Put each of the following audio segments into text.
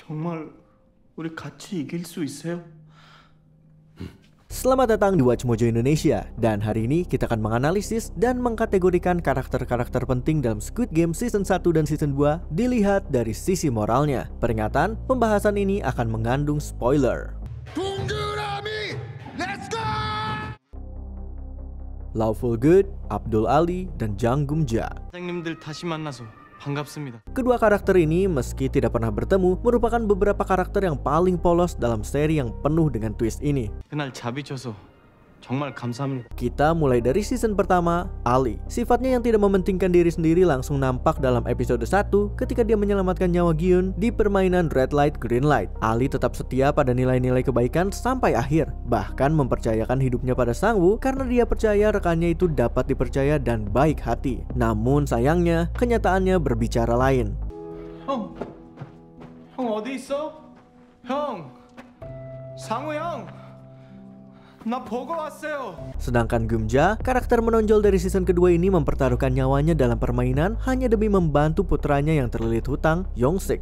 정말 우리 같이 이길 수 있어요? Selamat datang di Watch Mojo Indonesia, dan hari ini kita akan menganalisis dan mengkategorikan karakter-karakter penting dalam Squid Game Season 1 dan Season 2 dilihat dari sisi moralnya. Peringatan, pembahasan ini akan mengandung spoiler. 동그라미, let's go! Lawful Good, Abdul Ali, dan Jang Geum-ja. 사장님들 다시 만나서 반갑습니다. Kedua karakter ini meski tidak pernah bertemu merupakan beberapa karakter yang paling polos dalam seri yang penuh dengan twist ini. 그날 자비 줘서 정말 감사합니다. Kita mulai dari season pertama, Ali. Sifatnya yang tidak mementingkan diri sendiri langsung nampak dalam episode 1 ketika dia menyelamatkan nyawa Gyun di permainan Red Light Green Light. Ali tetap setia pada nilai-nilai kebaikan sampai akhir, bahkan mempercayakan hidupnya pada Sang-woo karena dia percaya rekannya itu dapat dipercaya dan baik hati. Namun sayangnya, kenyataannya berbicara lain. 형 어디 있어? 형, 상우 형, 나 보고 왔어요. Sedangkan Geum-ja, karakter menonjol dari season kedua ini mempertaruhkan nyawanya dalam permainan hanya demi membantu putranya yang terlilit hutang, Young-sik.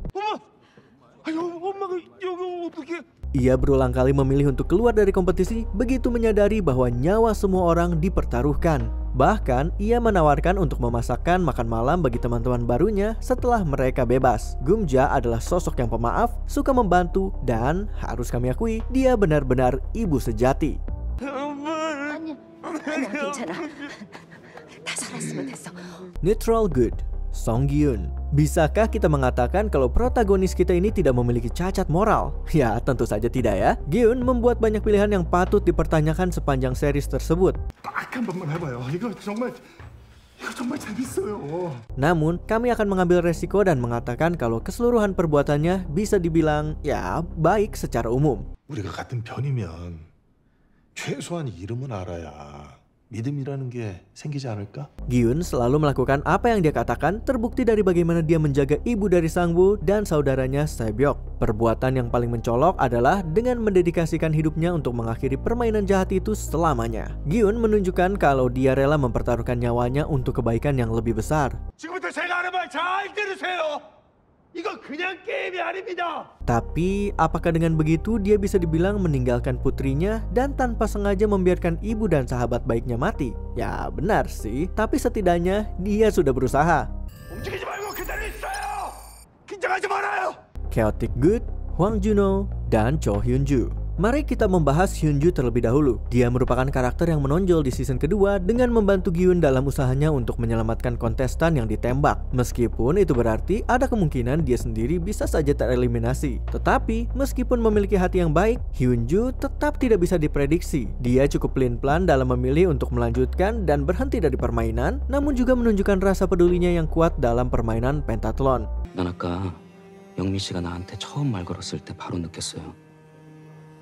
Ia berulang kali memilih untuk keluar dari kompetisi begitu menyadari bahwa nyawa semua orang dipertaruhkan. Bahkan, ia menawarkan untuk memasakkan makan malam bagi teman-teman barunya setelah mereka bebas. Geum-ja adalah sosok yang pemaaf, suka membantu, dan harus kami akui, dia benar-benar ibu sejati. 괜찮아. 다 살았으면 됐어. Neutral Good, Song Gyun. Bisakah kita mengatakan kalau protagonis kita ini tidak memiliki cacat moral? Ya, tentu saja tidak ya. Gyun membuat banyak pilihan yang patut dipertanyakan sepanjang series tersebut. 딱 한 번만 해봐요. 이거 정말 재밌어요. Namun, kami akan mengambil resiko dan mengatakan kalau keseluruhan perbuatannya bisa dibilang, ya, baik secara umum. 우리가 같은 편이면 최소한 이름은 알아야 믿음이라는 게 생기지 않을까? Gyun selalu melakukan apa yang dia katakan, terbukti dari bagaimana dia menjaga ibu dari Sang-woo dan saudaranya Sae-byok. Perbuatan yang paling mencolok adalah dengan mendedikasikan hidupnya untuk mengakhiri permainan jahat itu selamanya. Gyun menunjukkan kalau dia rela mempertaruhkan nyawanya untuk kebaikan yang lebih besar. 지금부터 제가 하는 말 잘 들으세요. 이거 그냥 게임이 아닙니다. Tapi, apakah dengan begitu dia bisa dibilang meninggalkan putrinya dan tanpa sengaja membiarkan ibu dan sahabat baiknya mati? Ya, benar sih. Tapi setidaknya dia sudah berusaha. 움직이지 말고 그대로 있어요. 긴장하지 말아요. Chaotic Good, Hwang Juno, dan Cho Hyun-ju. Mari kita membahas Hyun-ju terlebih dahulu. Dia merupakan karakter yang menonjol di season kedua dengan membantu Gyun dalam usahanya untuk menyelamatkan kontestan yang ditembak. Meskipun itu berarti ada kemungkinan dia sendiri bisa saja tereliminasi. Tetapi, meskipun memiliki hati yang baik, Hyun-ju tetap tidak bisa diprediksi. Dia cukup pelin-pelan dalam memilih untuk melanjutkan dan berhenti dari permainan, namun juga menunjukkan rasa pedulinya yang kuat dalam permainan pentathlon. 난 아까 영미 씨가 나한테 처음 말 걸었을 때 바로 느꼈어요.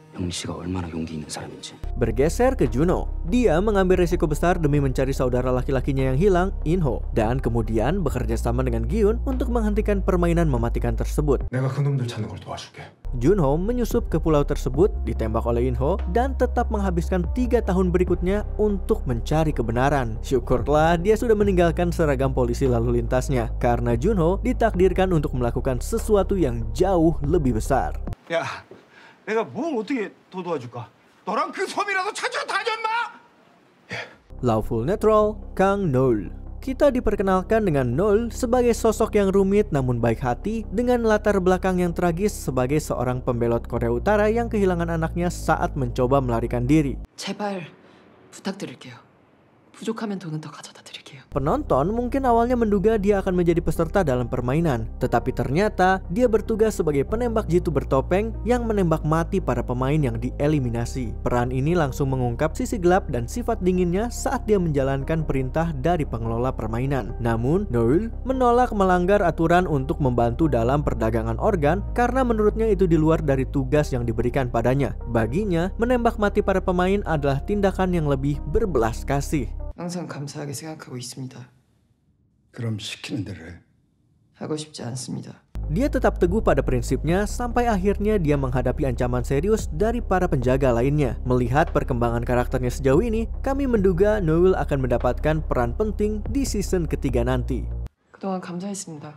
영미 씨가 얼마나 용기 있는 사람인지. Bergeser ke Juno, dia mengambil resiko besar demi mencari saudara laki-lakinya yang hilang, In-ho, dan kemudian bekerja sama dengan Gyun untuk menghentikan permainan mematikan tersebut. 내가 그놈들 찾는 걸 도와줄게. Junho menyusup ke pulau tersebut, ditembak oleh In-ho, dan tetap menghabiskan 3 tahun berikutnya untuk mencari kebenaran. Syukurlah dia sudah meninggalkan seragam polisi lalu lintasnya, karena Junho ditakdirkan untuk melakukan sesuatu yang jauh lebih besar. 야, 내가 뭘 어떻게 더 도와줄까? 너랑 그 섬이라도 찾으러 다녔나? Lawful Neutral, Kang Noel. Kita diperkenalkan dengan Noel sebagai sosok yang rumit namun baik hati dengan latar belakang yang tragis sebagai seorang pembelot Korea Utara yang kehilangan anaknya saat mencoba melarikan diri. 제발 부탁드릴게요. 부족하면 돈은 더 가져다 드릴게요. Penonton mungkin awalnya menduga dia akan menjadi peserta dalam permainan, tetapi ternyata dia bertugas sebagai penembak jitu bertopeng yang menembak mati para pemain yang dieliminasi. Peran ini langsung mengungkap sisi gelap dan sifat dinginnya saat dia menjalankan perintah dari pengelola permainan. Namun, Noel menolak melanggar aturan untuk membantu dalam perdagangan organ karena menurutnya itu di luar dari tugas yang diberikan padanya. Baginya, menembak mati para pemain adalah tindakan yang lebih berbelas kasih. 항상 감사하게 생각하고 있습니다. 그럼 시키는 대로 해. 하고 싶지 않습니다. Dia tetap teguh pada prinsipnya sampai akhirnya dia menghadapi ancaman serius dari para penjaga lainnya. Melihat perkembangan karakternya sejauh ini, kami menduga Noel akan mendapatkan peran penting di season ketiga nanti. 그동안 감사했습니다.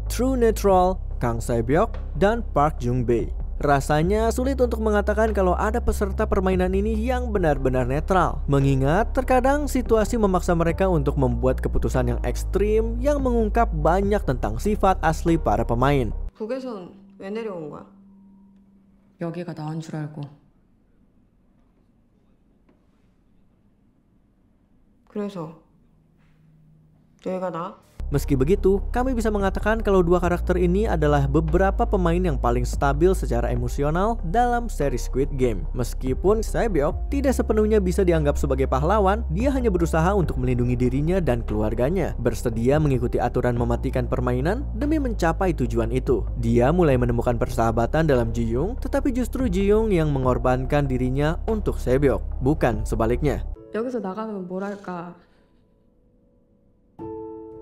True Neutral, Kang Sae-byeok, dan Park Jung-bae. Rasanya sulit untuk mengatakan kalau ada peserta permainan ini yang benar-benar netral, mengingat terkadang situasi memaksa mereka untuk membuat keputusan yang ekstrim yang mengungkap banyak tentang sifat asli para pemain. 북에선 왜 내려온 거야? 여기가 나은 줄 알고. 그래서 여기가 나? Meski begitu, kami bisa mengatakan kalau dua karakter ini adalah beberapa pemain yang paling stabil secara emosional dalam seri Squid Game. Meskipun Sae-byeok tidak sepenuhnya bisa dianggap sebagai pahlawan, dia hanya berusaha untuk melindungi dirinya dan keluarganya, bersedia mengikuti aturan mematikan permainan demi mencapai tujuan itu. Dia mulai menemukan persahabatan dalam Ji-young, tetapi justru Ji-young yang mengorbankan dirinya untuk Sae-byeok, bukan sebaliknya. 여기서 나가면 뭘 할까?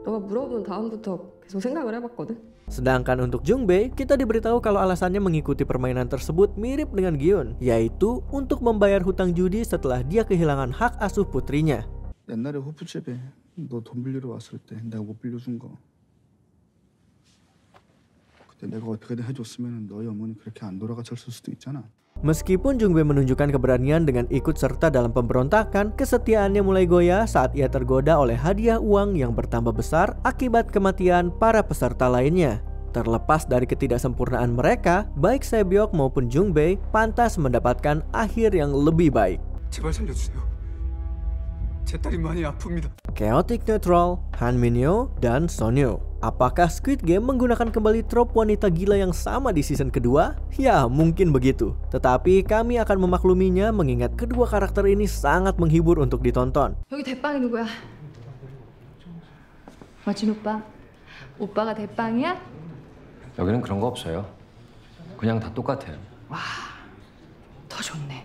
너가 물어본 다음부터 계속 생각을 해봤거든? Sedangkan untuk Jung-bae, kita diberitahu kalau alasannya mengikuti permainan tersebut mirip dengan Gi-hun, yaitu untuk membayar hutang judi setelah dia kehilangan hak asuh putrinya. 옛날에 호프집에 너 돈 빌리러 왔을 때 내가 못 빌려준 거 그때 내가 어떻게든 해줬으면 너희 어머니 그렇게 안 돌아가셨을 수도 있잖아. Meskipun Jung-bae menunjukkan keberanian dengan ikut serta dalam pemberontakan, kesetiaannya mulai goyah saat ia tergoda oleh hadiah uang yang bertambah besar akibat kematian para peserta lainnya. Terlepas dari ketidaksempurnaan mereka, baik Sae-byeok maupun Jung-bae pantas mendapatkan akhir yang lebih baik. 제발 살려주세요. 제 딸이 많이 아픕니다. Chaotic Neutral, Han Min-yo, dan Son-yo. Apakah Squid Game menggunakan kembali trop wanita gila yang sama di season kedua? Ya, mungkin begitu. Tetapi kami akan memakluminya mengingat kedua karakter ini sangat menghibur untuk ditonton. 여기 대빵이 누구야? 마진 오빠? 오빠가 대빵이야? 여기는 그런 거 없어요. 그냥 다 똑같아요. 더 좋네.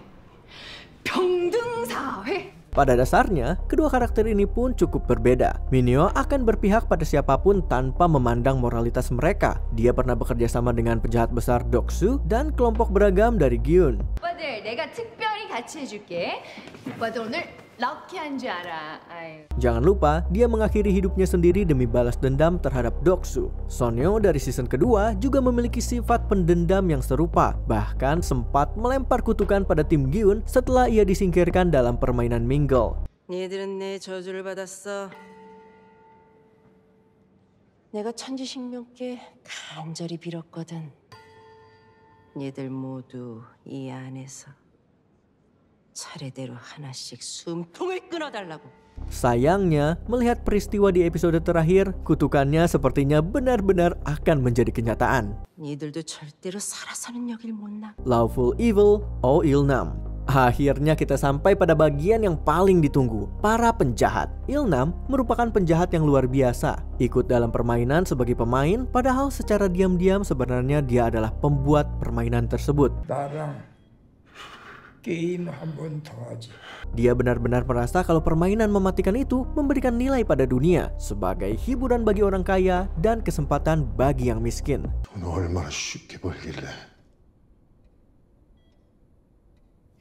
평등사회. Pada dasarnya, kedua karakter ini pun cukup berbeda. Min-yo akan berpihak pada siapapun tanpa memandang moralitas mereka. Dia pernah bekerja sama dengan penjahat besar Doksu dan kelompok beragam dari Gi-hun. 오빠들 내가 특별히 같이 해줄게. 오빠들 오늘 럭키한 줄 알아. 아유. Jangan lupa, dia mengakhiri hidupnya sendiri demi balas dendam terhadap Doksu. Son-yo dari season kedua juga memiliki sifat pendendam yang serupa, bahkan sempat melempar kutukan pada tim Gi-hun setelah ia disingkirkan dalam permainan Mingle. 니들은 내 저주를 받았어. 내가 천지식명께 간절히 빌었거든. 니들 모두 이 안에서 차례대로 하나씩 숨통을 끊어달라고. Sayangnya, melihat peristiwa di episode terakhir, kutukannya sepertinya benar-benar akan menjadi kenyataan. 니들도 절대로 살아서는 여길 못 나. Lawful Evil, Oh Il-nam. Akhirnya kita sampai pada bagian yang paling ditunggu, para penjahat. Il-nam merupakan penjahat yang luar biasa, ikut dalam permainan sebagai pemain, padahal secara diam-diam sebenarnya dia adalah pembuat permainan tersebut. Dia benar-benar merasa kalau permainan mematikan itu memberikan nilai pada dunia sebagai hiburan bagi orang kaya dan kesempatan bagi yang miskin. 돈 얼마나 쉽게 벌길래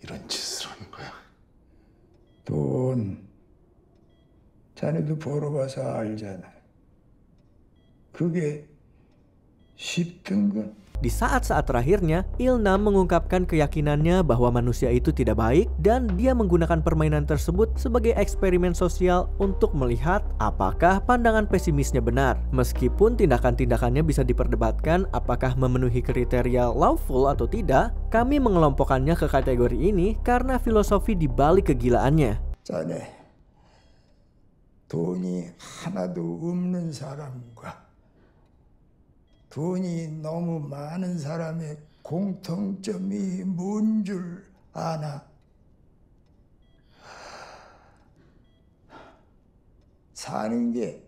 이런 짓을 하는 거야? 돈 자네도 벌어봐서 알잖아. 그게 쉽던 건. Di saat-saat terakhirnya, Il-nam mengungkapkan keyakinannya bahwa manusia itu tidak baik dan dia menggunakan permainan tersebut sebagai eksperimen sosial untuk melihat apakah pandangan pesimisnya benar. Meskipun tindakan-tindakannya bisa diperdebatkan apakah memenuhi kriteria lawful atau tidak, kami mengelompokkannya ke kategori ini karena filosofi di balik kegilaannya. 자네, 돈이 하나도 없는 사람과 돈이 너무 많은 사람의 공통점이 뭔 줄 아나? 사는 게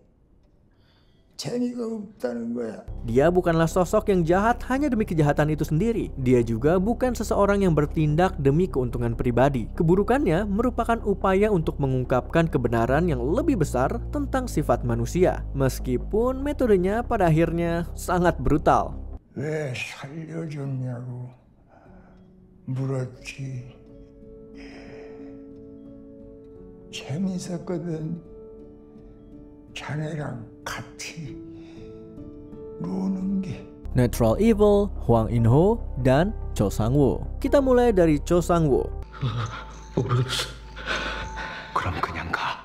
재미가 없다는 거야. Dia bukanlah sosok yang jahat hanya demi kejahatan itu sendiri. Dia juga bukan seseorang yang bertindak demi keuntungan pribadi. Keburukannya merupakan upaya untuk mengungkapkan kebenaran yang lebih besar tentang sifat manusia. Meskipun metodenya pada akhirnya sangat brutal. 왜 살려줬냐고 물었지. 재밌었거든. 자네랑 같이 노는 게. Natural Evil, Hwang In-ho, dan Cho Sang-woo. Kita mulai dari Cho Sang-woo. 그럼 그냥 가.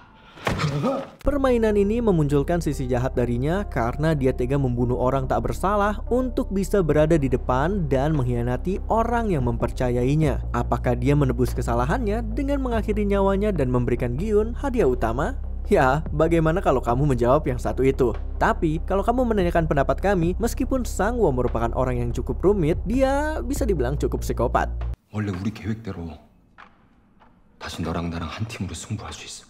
Permainan ini memunculkan sisi jahat darinya karena dia tega membunuh orang tak bersalah untuk bisa berada di depan dan mengkhianati orang yang mempercayainya. Apakah dia menebus kesalahannya dengan mengakhiri nyawanya dan memberikan Gi-hun hadiah utama? Ya, bagaimana kalau kamu menjawab yang satu itu? Tapi, kalau kamu menanyakan pendapat kami, meskipun Sang-woo merupakan orang yang cukup rumit, dia bisa dibilang cukup psikopat. 원래 우리 계획대로 다시 너랑 나랑 한 팀으로 승부할 수 있어.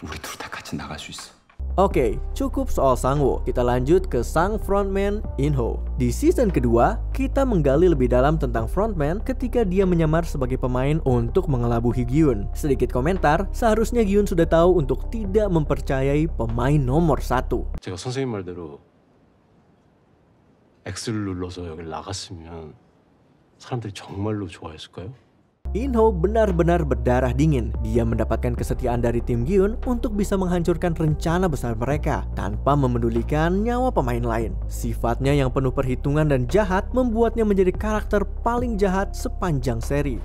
우리 둘 다 같이 나갈 수 있어. Oke, cukup soal Sang-woo. Kita lanjut ke sang frontman In-ho. Di season kedua, kita menggali lebih dalam tentang frontman ketika dia menyamar sebagai pemain untuk mengelabuhi Gi-hun. Sedikit komentar, seharusnya Gi-hun sudah tahu untuk tidak mempercayai pemain nomor 1. 제가 선생님 말대로 X를 눌러서 여길 나갔으면 사람들이 정말로 좋아했을까요? In-ho benar-benar berdarah dingin. Dia mendapatkan kesetiaan dari tim Gi-hun untuk bisa menghancurkan rencana besar mereka tanpa memedulikan nyawa pemain lain. Sifatnya yang penuh perhitungan dan jahat membuatnya menjadi karakter paling jahat sepanjang seri.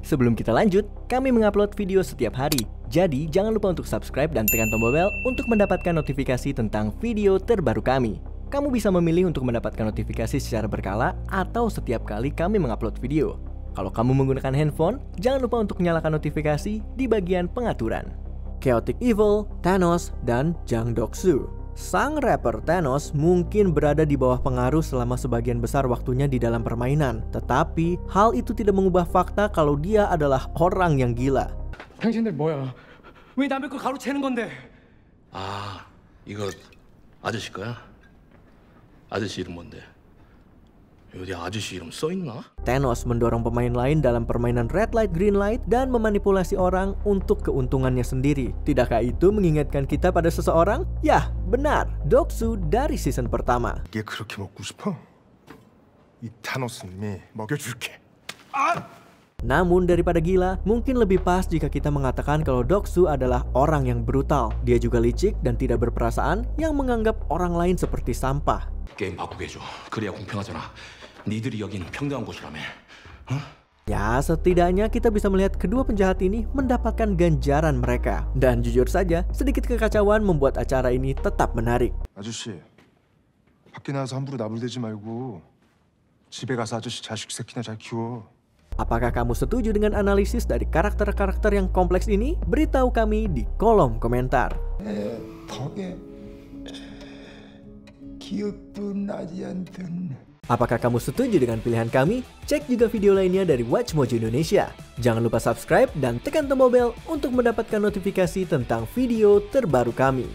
Sebelum kita lanjut, kami mengupload video setiap hari. Jadi jangan lupa untuk subscribe dan tekan tombol bel untuk mendapatkan notifikasi tentang video terbaru kami. Kamu bisa memilih untuk mendapatkan notifikasi secara berkala atau setiap kali kami mengupload video. Kalau kamu menggunakan handphone, jangan lupa untuk nyalakan notifikasi di bagian pengaturan. Chaotic Evil, Thanos, dan Jang Dok-soo. Sang rapper Thanos mungkin berada di bawah pengaruh selama sebagian besar waktunya di dalam permainan. Tetapi, hal itu tidak mengubah fakta kalau dia adalah orang yang gila. 당신들 뭐야? 왜 남의 걸 가로채는 건데? 아, 이거 아저씨 거야? 아저씨 이름 뭔데? 여기 아저씨 이름 써있나? Thanos mendorong pemain lain dalam permainan red light green light dan memanipulasi orang untuk keuntungannya sendiri. Tidakkah itu mengingatkan kita pada seseorang? Yah, benar, Dok-soo dari season pertama. 이게 그렇게 먹고 싶어? 이 타노스님이 먹여줄게. Namun daripada gila, mungkin lebih pas jika kita mengatakan kalau Dok-soo adalah orang yang brutal. Dia juga licik dan tidak berperasaan yang menganggap orang lain seperti sampah. 게임 바꾸게 해줘. 그래야 공평하잖아. 니들이 여긴 평등한 곳이라며. 어? Ya, setidaknya kita bisa melihat kedua penjahat ini mendapatkan ganjaran mereka. Dan jujur saja, sedikit kekacauan membuat acara ini tetap menarik. 아저씨, 밖에 나가서 함부로 나불대지 말고 집에 가서 아저씨 자식 새끼나 잘 키워. Apakah kamu setuju dengan analisis dari karakter-karakter yang kompleks ini? Beritahu kami di kolom komentar. 덕에 기억도 나지 않던. Apakah kamu setuju dengan pilihan kami? Cek juga video lainnya dari WatchMojo Indonesia. Jangan lupa subscribe dan tekan tombol bel untuk mendapatkan notifikasi tentang video terbaru kami.